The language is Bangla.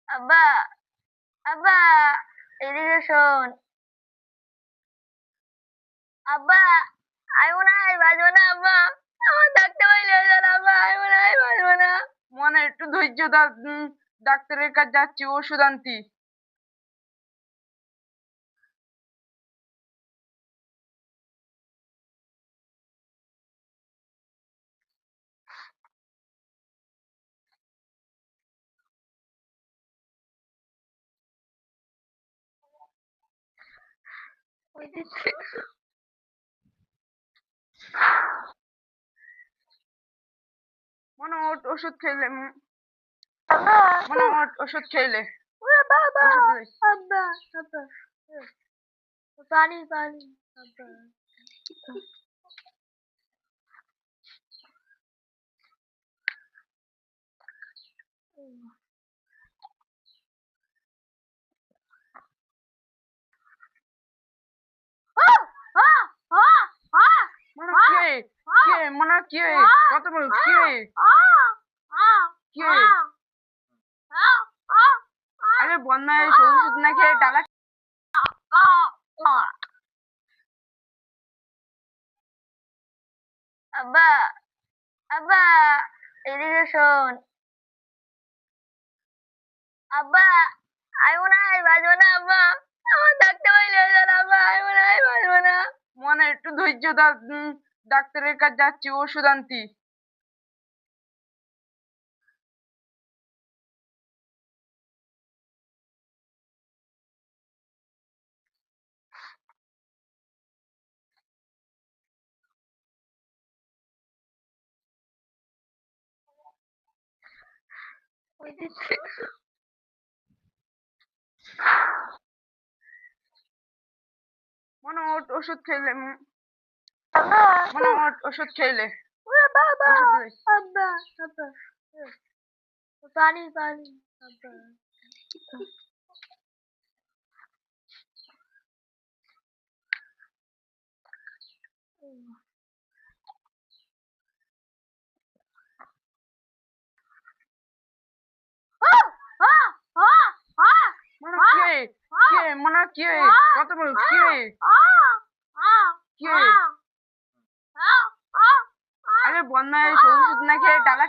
আব্বা, আব্বা, এদিকে শোন। আব্বা, আমি মনে হয় বাঁচবো না আব্বা। আমার থাকতে পারলে হলো আব্বা, আমি মনে হয় বাঁচবো না। মনে একটু ধৈর্য ধর, ডাক্তারের কাছে যাচ্ছি ওষুধ আনতি। মনে ওষুধ খেলে আব্বা, মনে ওষুধ খেলে আব্বা, আব্বা, ওষুধ লই। আব্বা, আব্বা, পানি পানি আব্বা। মনে মনে কি কথা বল কি কি আরে বন্যায় ওষুধ না খেয়ে ডালা। আব্বা, আব্বা, এদিকে শোন। আব্বা, আমি মনে হয় বাঁচবো না আব্বা। আমার থাকতে পারলে হলো আব্বা, আমি মনে হয় বাঁচবো না। মনে একটু ধৈর্য ধর, ডাক্তারের কাছে যাচ্ছি ওষুধ আনতি। মনে ওষুধ খেলে আব্বা, মনে ওষুধ খেলে আব্বা, আব্বা, ওষুধ লই। আব্বা, আব্বা, পানি পানি আব্বা। মনে মনে কি কথা বল কি কি আরে বন্যায় ওষুধ না খেয়ে ডালা।